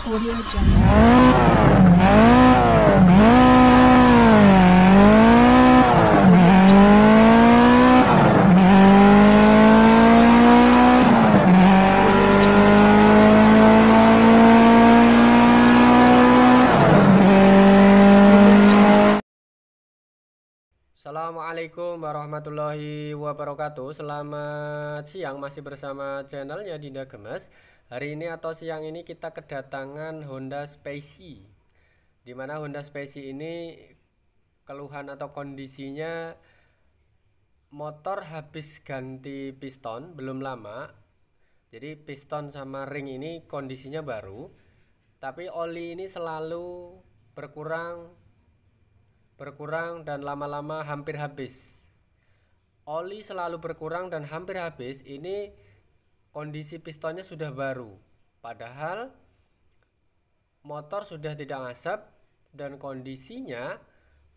Audio Jungle. Assalamualaikum warahmatullahi wabarakatuh. Selamat siang, masih bersama channelnya Dinda Gemes. Hari ini atau siang ini kita kedatangan Honda Spacey, dimana Honda Spacey ini keluhan atau kondisinya motor habis ganti piston belum lama. Jadi piston sama ring ini kondisinya baru, tapi oli ini selalu berkurang dan lama-lama hampir habis. Oli selalu berkurang dan hampir habis, ini kondisi pistonnya sudah baru, padahal motor sudah tidak ngasap dan kondisinya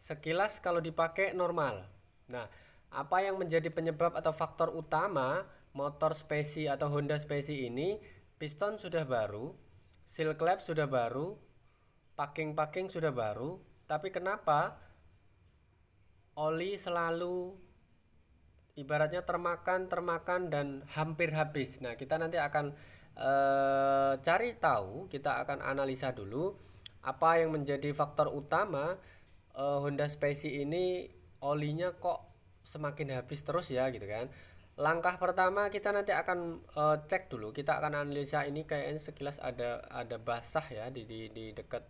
sekilas kalau dipakai normal. Nah, apa yang menjadi penyebab atau faktor utama motor Spacey atau Honda Spacey ini? Piston sudah baru, seal clamp sudah baru, packing sudah baru, tapi kenapa oli selalu ibaratnya termakan dan hampir habis? Nah, kita nanti akan cari tahu, kita akan analisa dulu apa yang menjadi faktor utama Honda Spacey ini olinya kok semakin habis terus ya, gitu kan. Langkah pertama kita nanti akan cek dulu, kita akan analisa. Ini kayaknya sekilas ada basah ya di dekat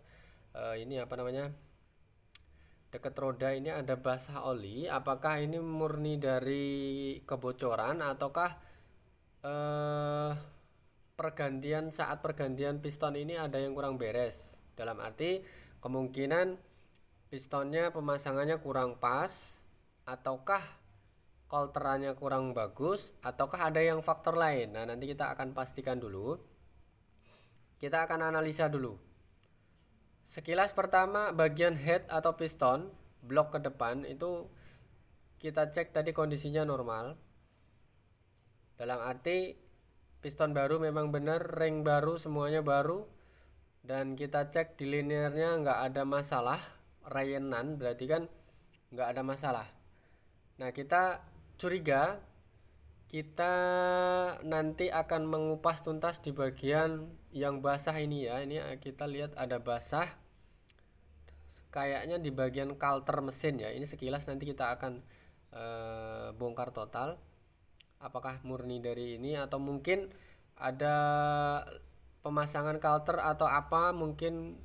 ini apa namanya, dekat roda ini ada basah oli. Apakah ini murni dari kebocoran ataukah saat pergantian piston ini ada yang kurang beres? Dalam arti kemungkinan pistonnya pemasangannya kurang pas, ataukah kolterannya kurang bagus, ataukah ada yang faktor lain. Nah, nanti kita akan pastikan dulu, kita akan analisa dulu. Sekilas pertama bagian head atau piston blok ke depan itu kita cek tadi kondisinya normal. Dalam arti piston baru memang benar, ring baru, semuanya baru, dan kita cek di linearnya nggak ada masalah, rayenan berarti kan nggak ada masalah. Nah, kita curiga, kita nanti akan mengupas tuntas di bagian yang basah ini ya. Ini kita lihat ada basah, kayaknya di bagian kalter mesin ya. Ini sekilas nanti kita akan bongkar total, apakah murni dari ini atau mungkin ada pemasangan kalter atau apa. Mungkin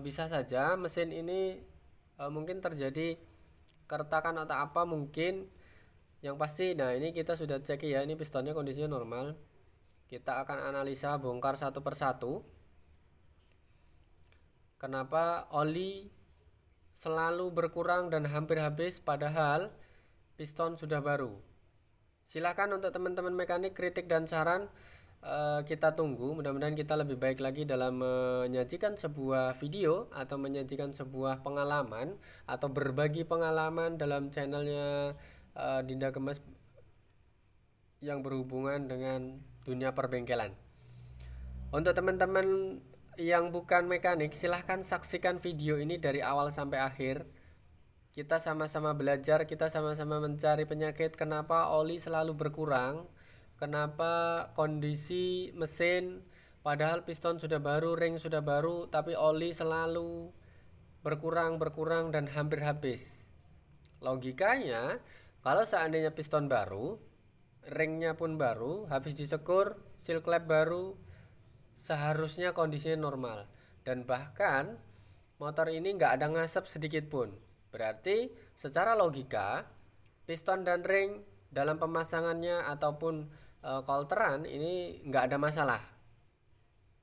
bisa saja mesin ini mungkin terjadi keretakan atau apa mungkin. Yang pasti, nah ini kita sudah cek ya, ini pistonnya kondisinya normal. Kita akan analisa, bongkar satu persatu. Kenapa oli selalu berkurang dan hampir habis padahal piston sudah baru? Silahkan untuk teman-teman mekanik, kritik dan saran kita tunggu. Mudah-mudahan kita lebih baik lagi dalam menyajikan sebuah video atau menyajikan sebuah pengalaman atau berbagi pengalaman dalam channelnya Dinda Gemes yang berhubungan dengan dunia perbengkelan. Untuk teman-teman yang bukan mekanik, silahkan saksikan video ini dari awal sampai akhir. Kita sama-sama belajar, kita sama-sama mencari penyakit. Kenapa oli selalu berkurang, kenapa kondisi mesin padahal piston sudah baru, ring sudah baru, tapi oli selalu berkurang dan hampir habis. Logikanya, kalau seandainya piston baru, ringnya pun baru, habis disekur, seal clamp baru, seharusnya kondisinya normal. Dan bahkan motor ini nggak ada ngasap sedikit pun. Berarti secara logika piston dan ring dalam pemasangannya ataupun kolteran ini nggak ada masalah.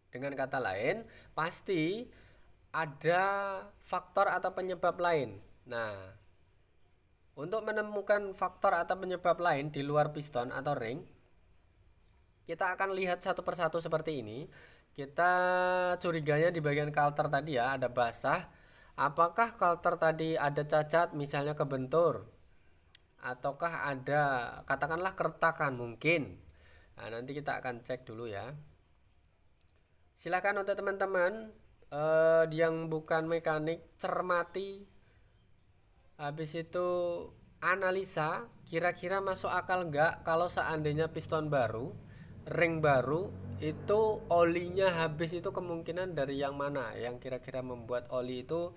Dengan kata lain, pasti ada faktor atau penyebab lain. Nah, untuk menemukan faktor atau penyebab lain di luar piston atau ring, kita akan lihat satu persatu seperti ini. Kita curiganya di bagian kalter tadi ya, ada basah. Apakah kalter tadi ada cacat, misalnya kebentur, ataukah ada katakanlah keretakan mungkin. Nah, nanti kita akan cek dulu ya. Silakan untuk teman-teman yang bukan mekanik cermati, habis itu analisa kira-kira masuk akal nggak kalau seandainya piston baru, ring baru, itu olinya habis, itu kemungkinan dari yang mana yang kira-kira membuat oli itu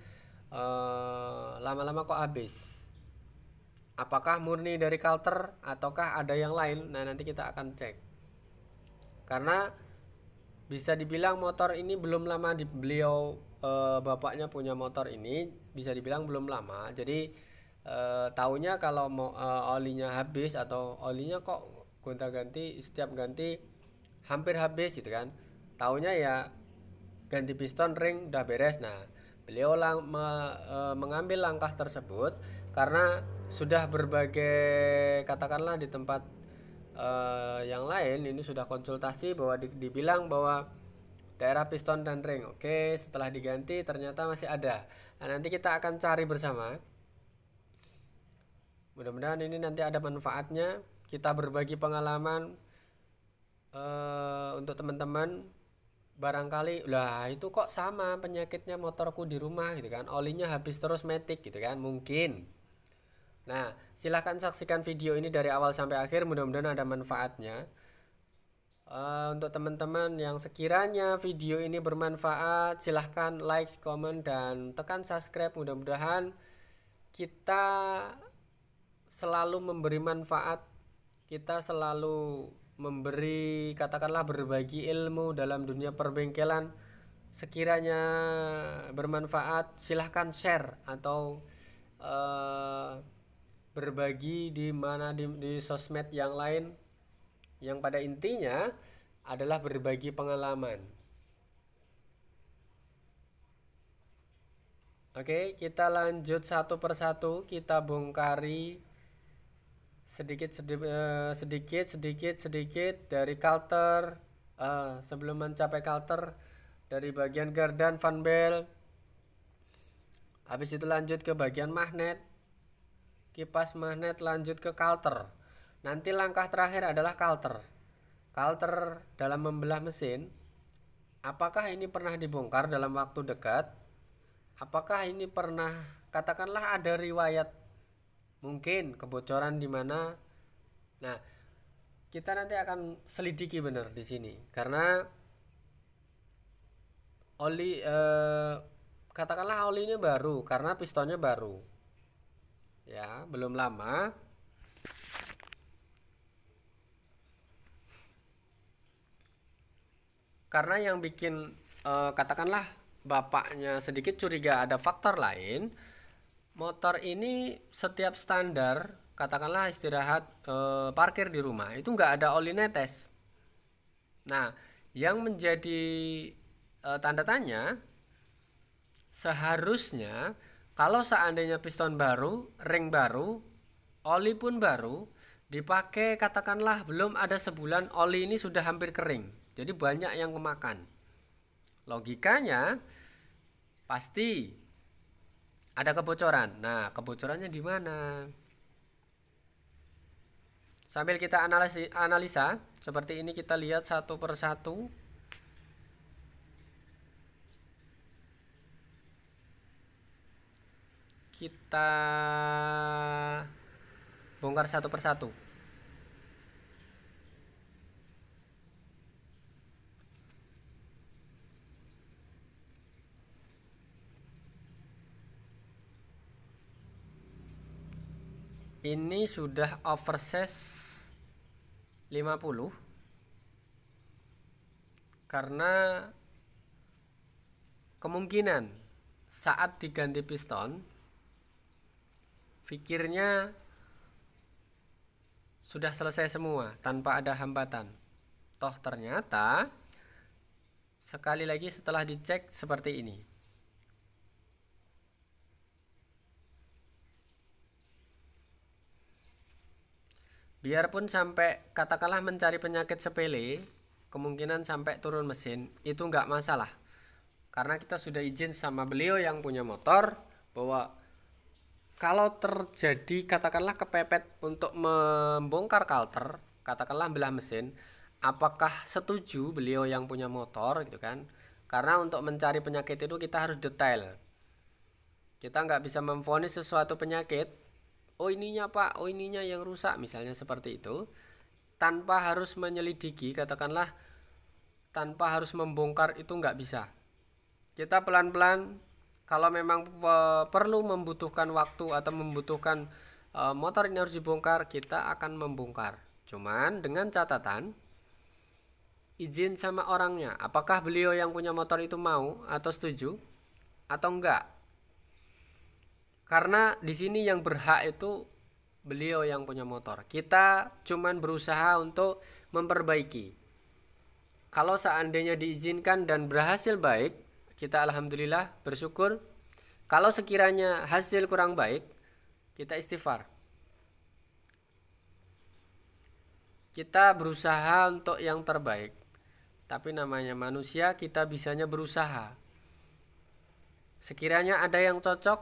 lama-lama kok habis. Apakah murni dari kalter ataukah ada yang lain? Nah, nanti kita akan cek. Karena bisa dibilang motor ini belum lama di beliau, bapaknya punya motor ini bisa dibilang belum lama. Jadi taunya kalau mau olinya habis atau olinya kok gonta-ganti, setiap ganti hampir habis gitu kan. Taunya ya ganti piston, ring udah beres. Nah, beliau mengambil langkah tersebut karena sudah berbagai, katakanlah di tempat yang lain ini sudah konsultasi bahwa dibilang bahwa daerah piston dan ring oke, setelah diganti ternyata masih ada. Nah, nanti kita akan cari bersama. Mudah-mudahan ini nanti ada manfaatnya, kita berbagi pengalaman untuk teman-teman. Barangkali lah itu kok sama penyakitnya motorku di rumah gitu kan, olinya habis terus matic gitu kan, mungkin. Nah, silahkan saksikan video ini dari awal sampai akhir, mudah-mudahan ada manfaatnya. Untuk teman-teman yang sekiranya video ini bermanfaat, silahkan like, komen, dan tekan subscribe. Mudah-mudahan kita selalu memberi manfaat, kita selalu memberi, katakanlah berbagi ilmu dalam dunia perbengkelan. Sekiranya bermanfaat, silahkan share atau berbagi di mana di sosmed yang lain, yang pada intinya adalah berbagi pengalaman. Oke, kita lanjut satu persatu, kita bongkari sedikit dari kalter. Sebelum mencapai kalter, dari bagian gardan fan belt, habis itu lanjut ke bagian magnet, kipas magnet, lanjut ke kalter. Nanti langkah terakhir adalah kalter. Kalter dalam membelah mesin, apakah ini pernah dibongkar dalam waktu dekat? Apakah ini pernah, katakanlah ada riwayat mungkin kebocoran di mana? Nah, kita nanti akan selidiki benar di sini karena oli, katakanlah olinya baru karena pistonnya baru. Ya, belum lama. Karena yang bikin katakanlah bapaknya sedikit curiga ada faktor lain, motor ini setiap standar, katakanlah istirahat, parkir di rumah itu nggak ada oli netes. Nah, yang menjadi tanda tanya, seharusnya kalau seandainya piston baru, ring baru, oli pun baru, dipakai katakanlah belum ada sebulan, oli ini sudah hampir kering, jadi banyak yang kemakan. Logikanya pasti ada kebocoran. Nah, kebocorannya di mana? Sambil kita analisa, seperti ini kita lihat satu persatu. Kita bongkar satu persatu. Ini sudah oversize 50 karena kemungkinan saat diganti piston pikirnya sudah selesai semua tanpa ada hambatan. Toh ternyata sekali lagi setelah dicek seperti ini. Biarpun sampai katakanlah mencari penyakit sepele, kemungkinan sampai turun mesin, itu nggak masalah. Karena kita sudah izin sama beliau yang punya motor bahwa kalau terjadi katakanlah kepepet untuk membongkar kalter, katakanlah belah mesin, apakah setuju beliau yang punya motor gitu kan? Karena untuk mencari penyakit itu kita harus detail. Kita nggak bisa memvonis sesuatu penyakit, oh ininya pak, oh ininya yang rusak, misalnya seperti itu, tanpa harus menyelidiki, katakanlah tanpa harus membongkar, itu nggak bisa. Kita pelan-pelan, kalau memang perlu membutuhkan waktu atau membutuhkan motor ini harus dibongkar, kita akan membongkar. Cuman dengan catatan izin sama orangnya, apakah beliau yang punya motor itu mau atau setuju atau enggak. Karena di sini yang berhak itu beliau yang punya motor. Kita cuman berusaha untuk memperbaiki. Kalau seandainya diizinkan dan berhasil baik, kita alhamdulillah bersyukur. Kalau sekiranya hasil kurang baik, kita istighfar. Kita berusaha untuk yang terbaik. Tapi namanya manusia, kita bisanya berusaha. Sekiranya ada yang cocok,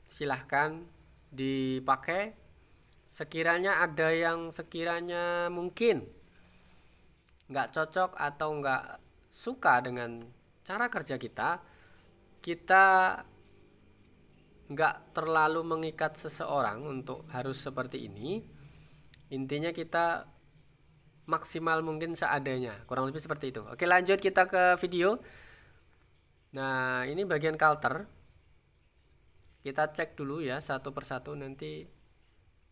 silahkan dipakai. Sekiranya ada yang sekiranya mungkin nggak cocok atau nggak suka dengan cara kerja kita, kita nggak terlalu mengikat seseorang untuk harus seperti ini. Intinya kita maksimal mungkin seadanya, kurang lebih seperti itu. Oke, lanjut kita ke video. Nah, ini bagian kalter. Kita cek dulu ya satu persatu, nanti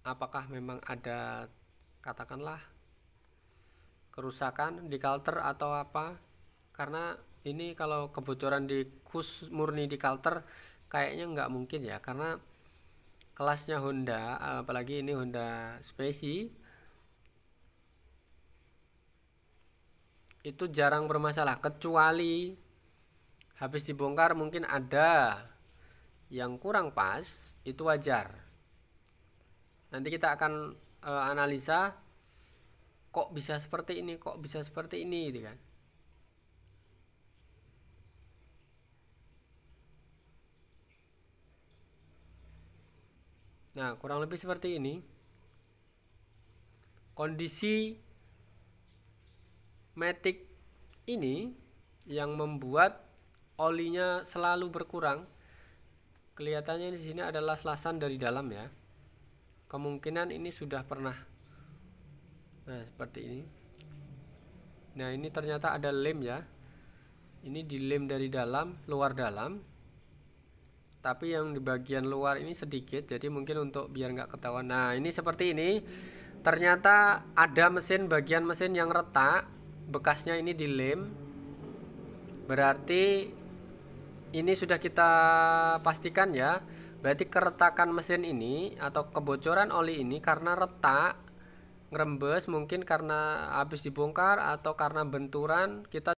apakah memang ada katakanlah kerusakan di kalter atau apa. Karena ini kalau kebocoran di khusus murni di kalter kayaknya nggak mungkin ya, karena kelasnya Honda, apalagi ini Honda Speci, itu jarang bermasalah, kecuali habis dibongkar mungkin ada yang kurang pas, itu wajar. Nanti kita akan analisa kok bisa seperti ini, kok bisa seperti ini gitu kan. Nah, kurang lebih seperti ini kondisi Matic ini yang membuat olinya selalu berkurang. Kelihatannya di sini adalah lasan dari dalam ya. Kemungkinan ini sudah pernah. Nah, seperti ini. Nah, ini ternyata ada lem ya. Ini dilem dari dalam, luar dalam. Tapi yang di bagian luar ini sedikit, jadi mungkin untuk biar nggak ketahuan. Nah, ini seperti ini. Ternyata ada mesin, bagian mesin yang retak, bekasnya ini dilem. Berarti ini sudah kita pastikan ya. Berarti keretakan mesin ini atau kebocoran oli ini karena retak, ngerembes, mungkin karena habis dibongkar atau karena benturan. Kita